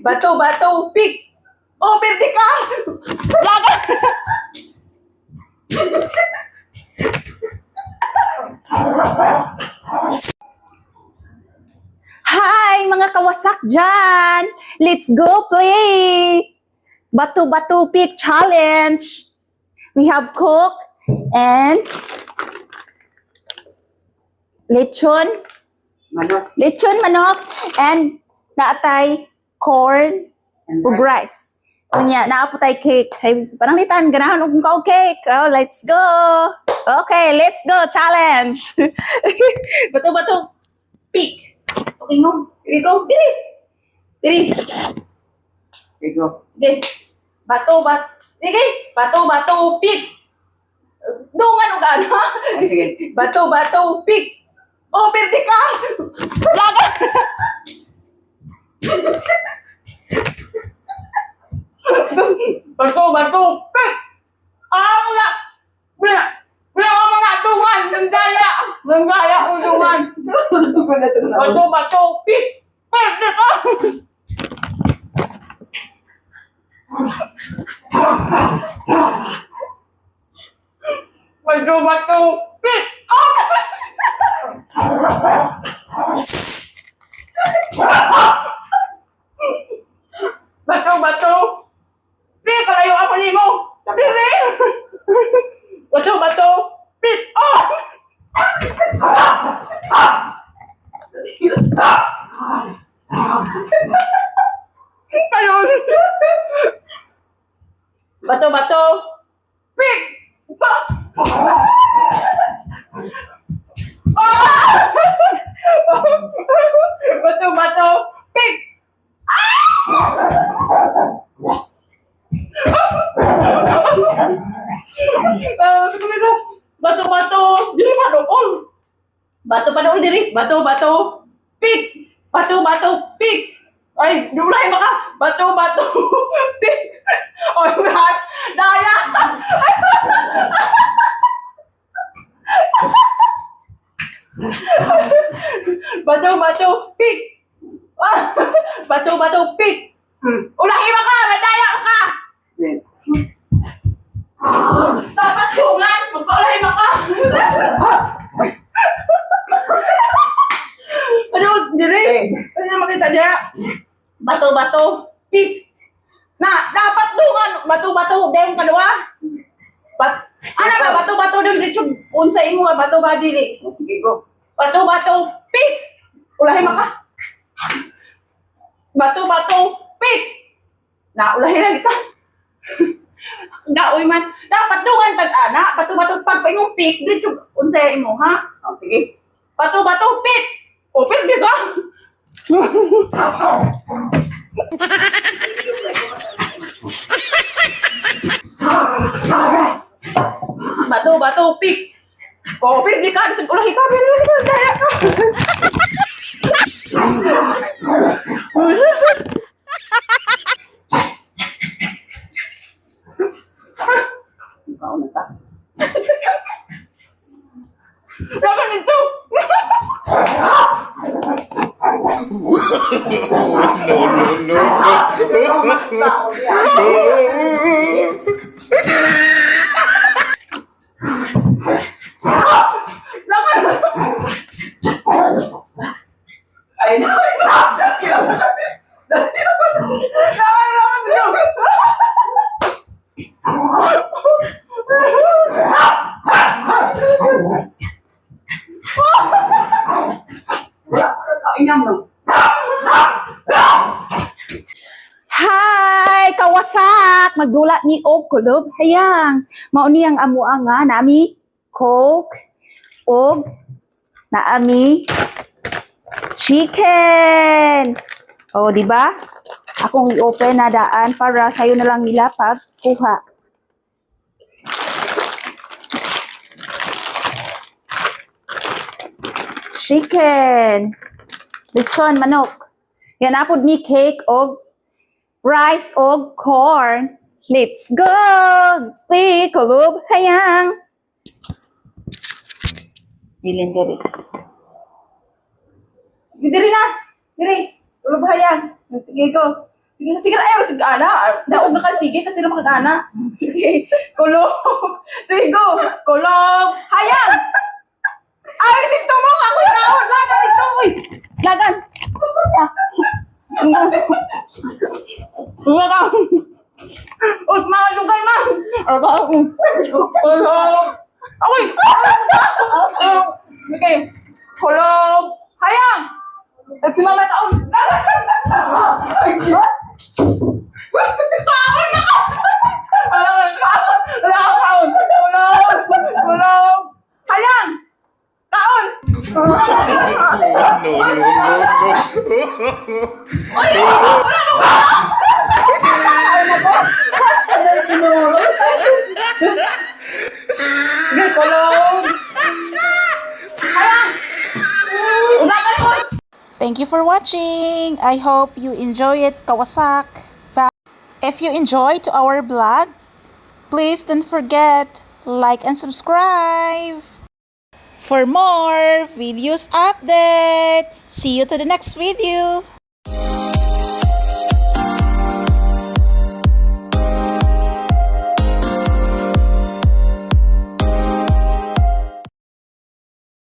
Bato, pick! Oh, pwede ka! Laga! Hi, mga kawasak dyan! Let's go play! Bato, pick challenge! We have Coke and lechon manok, and naatay corn ug rice. Unya, naaputay cake. Hey, pananglitan ganahan og ka cake. Oh, let's go. Okay, let's go challenge. Bato, pick. Okay no. Diri go. Diri. Diri go. Diri. Diri. Bato, pick. Dungan og ano? Oh, sige. Bato, pick. Oh, pwede ka! Laga! Bato, pick! Wala! Wala ang mga dungan! Nanggaya ko dungan! Bato, pick! Pwede ka! Bato, pick! Oh! Bato, pick! Kalayo ako ni mo! Diri! Bato, pick! Oh! Ayun! Bato, pick! Bato, pick! Bato, diri padukol. Bato, diri. Bato, pick! Bato, pick! Ay, dulay maka! Bato, pick! Oy, lahat! Daya! Bato, pick! Bato, pick! Ulahi maka! Daya ka! Sige. Dapat tungan! Magpaulahi maka! Ano, diri? Ano makita niya? Bato, pick! Na, dapat dungan! Bato, dahil kadua! Ano ba? Bato, dahil dito unsa imo nga bato ba dili? Oh, sige go. Bato, pick! Ulahi maka! Bato, pick! Na, ulahi na kita! Daoy man. Dapat dungan tag-ana. Bato, pagpaingong pick. Dito unsa imo, ha? Oh, sige. Bato, pick! O, pick di ka! Bato, pick! O, pick di ka! Bisag ulahi ka! Daya ka! Ikaw na ta. Saka nito! Ay, no. Inam no. Hi! Kawasak! Magdula ni og kulob. Hayang. Mauni ang amuang nga. Nami Coke og naami chicken. O, di ba? Akong i-open na daan para sa'yo na lang nila pagkuha. Chicken. Lechon manok. Yan apod ni cake og rice og corn. Let's go! Speak, kulob, hayang. Dilin diri. Diri na. Diri. Kulob, hayang. Sige ko. Sige na, ayaw, sige, ana. Naog na ka, sige, kasi na makagana. Sige, kulog. Sige, kulog. Hayang! Ay, dito mo! Ako ikaw! Lagan dito! Uy! Lagan! Lagan! Uy, malugay, man! Kulog! Uy! Okay. Kulog! Hayang! At si mama taon. Kaon na ka! Wala ka kaon! Kulog! Kulog! Hayang! Kaon! No, no, Sige, kulog! Hayang! Unakan mo! Thank you for watching. I hope you enjoy it, kawasak. But if you enjoy to our vlog, please don't forget like and subscribe. For more videos update. See you to the next video.